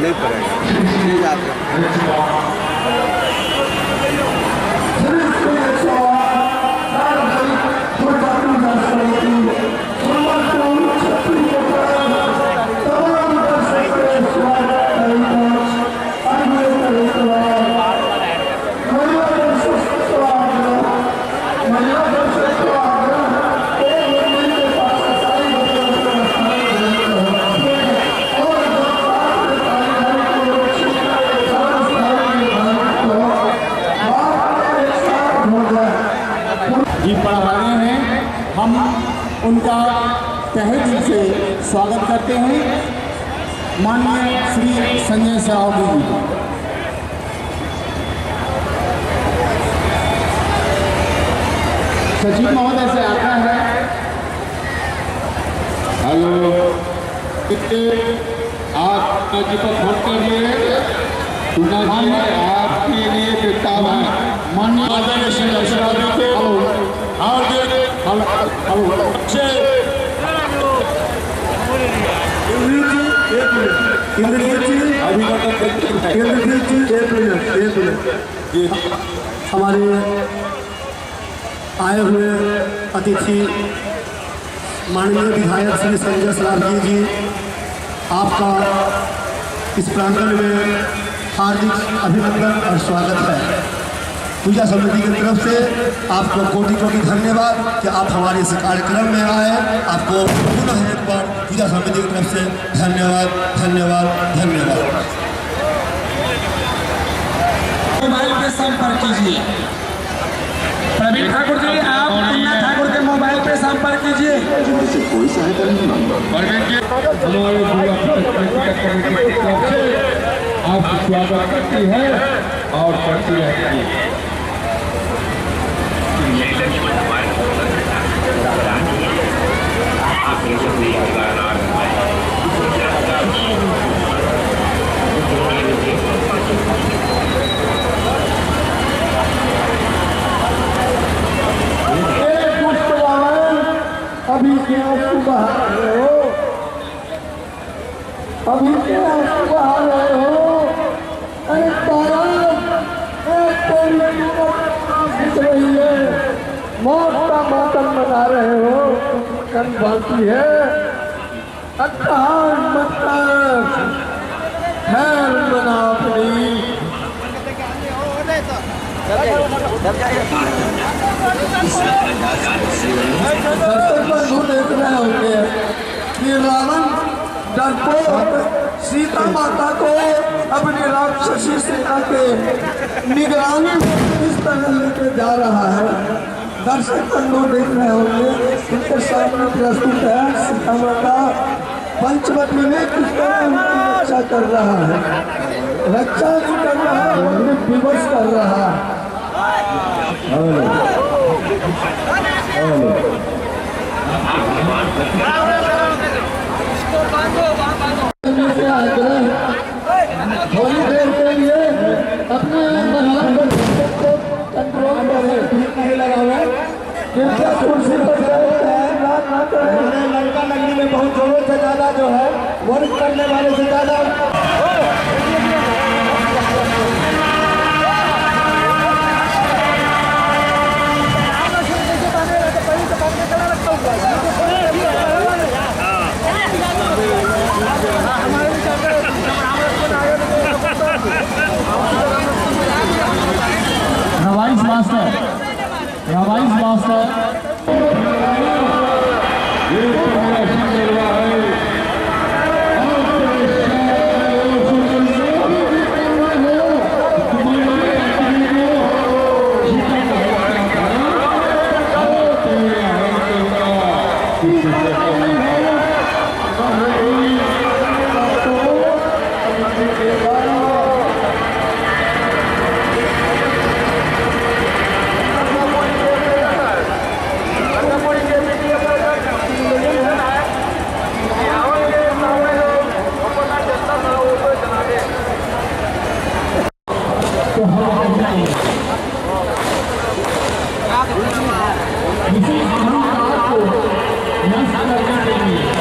नहीं पड़ेगा पढ़ाने हैं। हम उनका तहे दिल से स्वागत करते हैं। माननीय श्री संजय सरावगी जी। सचिव महोदय से आता है। हेलो, आप जी को फोन कर लिए आपके लिए किताब है। माननीय संजय सरावगी को हमारे आए हुए अतिथि माननीय विधायक श्री संजय सरावगी जी, आपका इस प्रांगण में हार्दिक अभिनंदन और स्वागत है। पूजा समिति की तरफ से आपको कोटि कोटि धन्यवाद कि आप हमारे इस कार्यक्रम में आए। आपको पुनः एक बार पूजा समिति की तरफ से धन्यवाद धन्यवाद धन्यवाद। मोबाइल पे संपर्क कीजिए। प्रवीण ठाकुर जी, आप मुन्ना ठाकुर के मोबाइल पे संपर्क कीजिए। कोई सहायता नहीं आपका स्वागत करती है और करती रहती है। अभी क्या सुबह रहे हो, अभी क्या सुबह रहे हो। अरे रही है, मौत का मातम मना रहे हो, कल बाकी है। अच्छा मतलब खैर मना अपनी। देख रहे होंगे कि रावण डरपोक सीता माता को अपनी राक्षसी सेना के निगरानी में इस तरह लेके जा रहा है। दर्शक बंधु देख रहे होंगे, उनके सामने प्रस्तुत है सीता माता पंचवटी में किस तरह उनकी रक्षा कर रहा है। रक्षा नहीं कर रहा है, उन्हें विवश कर रहा है। थोड़ी देर के लिए अपने कंट्रोल नहीं लगा हुआ, कृपया कुर्सी पर लड़का लगने में बहुत जरूरत है। ज्यादा जो है वर्क करने वाले से ज्यादा रवाइस मास्टर करने के लिए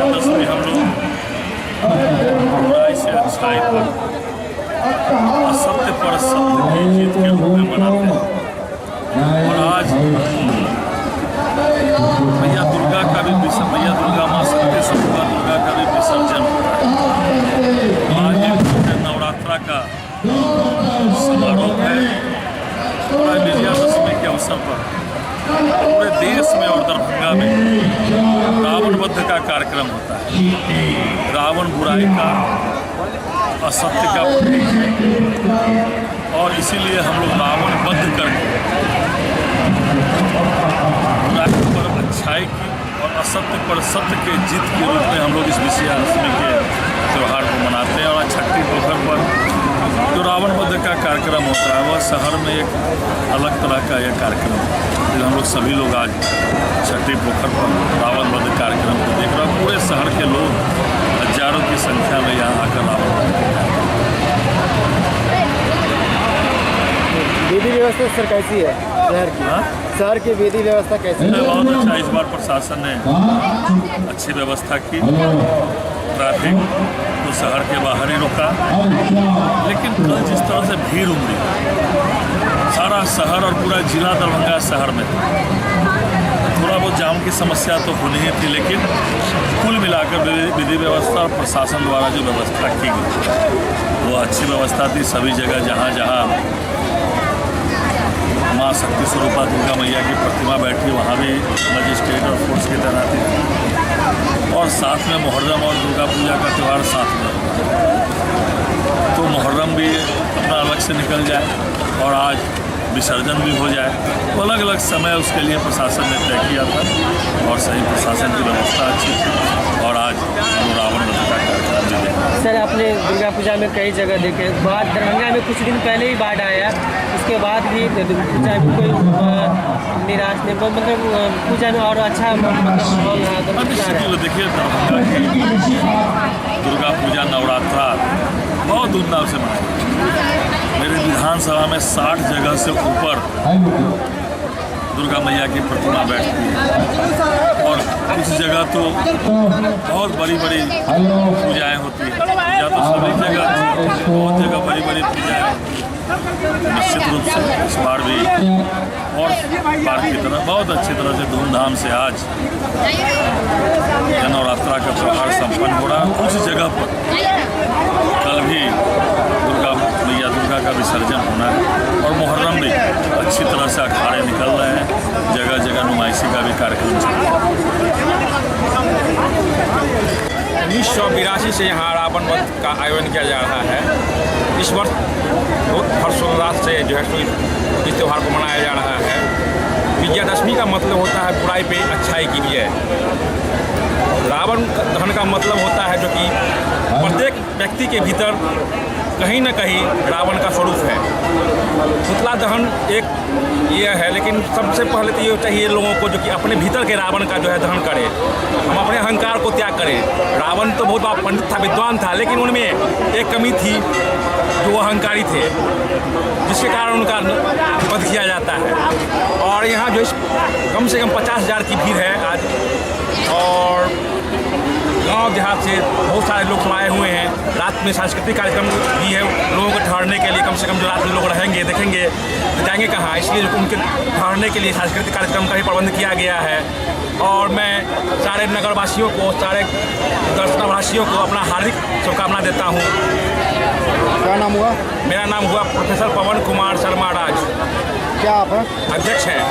विजयादशमी हम लोग बुराई से अच्छाई पर, असत्य पर सत्य की जीत के रूप में मनाते हैं। और आज मैया दुर्गा का भी मैया दुर्गा माँ सत्य स्वरूपा दुर्गा का भी विसर्जन आज नवरात्रा का समारोह है। पूरा विजयादशमी के अवसर पर पूरे देश में और दरभंगा में रावण वध का कार्यक्रम होता है। रावण बुराई का, असत्य का प्रतीक है और इसीलिए हम लोग रावण वध करके बुराई पर अच्छाई की और असत्य पर सत्य के जीत के रूप में हम लोग इस विजयादशमी के त्यौहार को मनाते हैं। और छठी पोखर पर जो रावण वध का कार्यक्रम होता है वह शहर में एक अलग तरह का यह कार्यक्रम है। हम लोग सभी लोग आज छठी पोखर पर रावण वध कार्यक्रम को देख रहे हैं। पूरे शहर के लोग हजारों की संख्या में यहाँ आकर रावण वध विधि व्यवस्था सर कैसी है शहर की? शहर की विधि व्यवस्था कैसी है? बहुत अच्छा, इस बार प्रशासन ने अच्छी व्यवस्था की। ट्रैफिक तो शहर के बाहर ही रुका, लेकिन कल जिस तरह से भीड़ उमड़ी सारा शहर और पूरा जिला दरभंगा शहर में थोड़ा बहुत जाम की समस्या तो होनी ही थी, लेकिन कुल मिलाकर विधि व्यवस्था और प्रशासन द्वारा जो व्यवस्था की गई वो अच्छी व्यवस्था थी। सभी जगह जहाँ जहाँ माँ शक्ति स्वरूपा दुर्गा मैया की प्रतिमा बैठी वहाँ भी मजिस्ट्रेट और फोर्स की तैनाती थी। और साथ में मुहर्रम और दुर्गा पूजा का त्यौहार साथ में, तो मुहर्रम भी अपना अलग से निकल जाए और आज विसर्जन भी हो जाए, तो अलग अलग समय उसके लिए प्रशासन ने तय किया था और सही प्रशासन की व्यवस्था अच्छी थी। और आज हम रावण वध का कार्यक्रम भी देखें। सर आपने दुर्गा पूजा में कई जगह देखे, बाढ़ दरभंगा में कुछ दिन पहले ही बाढ़ आया, उसके बाद भी पूजा में कोई निराश नहीं, मतलब पूजा में और अच्छा माहौल रहा। देखिए दरभंगा की दुर्गा पूजा नवरात्रा बहुत धूमधाम से मनाई। मेरे विधानसभा में 60 जगह से ऊपर दुर्गा मैया की प्रतिमा बैठती है और कुछ जगह तो बहुत बड़ी बड़ी पूजाएं होती हैं। पूजा तो सभी जगह, बहुत जगह बड़ी बड़ी पूजाएं निश्चित रूप से इस बार भी और बार की तरह बहुत अच्छी तरह से धूमधाम से आज नवरात्रा का त्यौहार संपन्न हो रहा है। कुछ जगह पर कल भी दुर्गा का विसर्जन होना है और मुहर्रम भी अच्छी तरह से अखाड़े निकल रहे हैं। जगह जगह नुमाइशी का भी कार्यक्रम चल रहा है। 1982 से यहाँ रावण वध का आयोजन किया जा रहा है। इस वर्ष बहुत हर्षोल्लास से जो है इस त्यौहार को मनाया जा रहा है। विजयादशमी का मतलब होता है बुराई पे अच्छाई की विजय। रावण दहन का मतलब होता है जो कि प्रत्येक व्यक्ति के भीतर कहीं न कहीं रावण का स्वरूप है। पुतला दहन एक ये है, लेकिन सबसे पहले तो ये चाहिए लोगों को जो कि अपने भीतर के रावण का जो है दहन करें। हम अपने अहंकार को त्याग करें। रावण तो बहुत बड़ा पंडित था, विद्वान था, लेकिन उनमें एक कमी थी जो वो अहंकारी थे, जिसके कारण उनका वध किया जाता है। और यहाँ जो कम से कम 50,000 की भीड़ है आज, और गांव देहात से बहुत सारे लोग आए हुए हैं। रात में सांस्कृतिक कार्यक्रम भी है लोगों को ठहरने के लिए। कम से कम जो रात में लोग रहेंगे देखेंगे तो जाएंगे कहाँ, इसलिए उनके ठहरने के लिए सांस्कृतिक कार्यक्रम का भी प्रबंध किया गया है। और मैं सारे नगरवासियों को, सारे दर्शनार्थियों को अपना हार्दिक शुभकामना देता हूँ। क्या नाम हुआ? मेरा नाम हुआ प्रोफेसर पवन कुमार शर्मा राज। क्या आप अध्यक्ष हैं।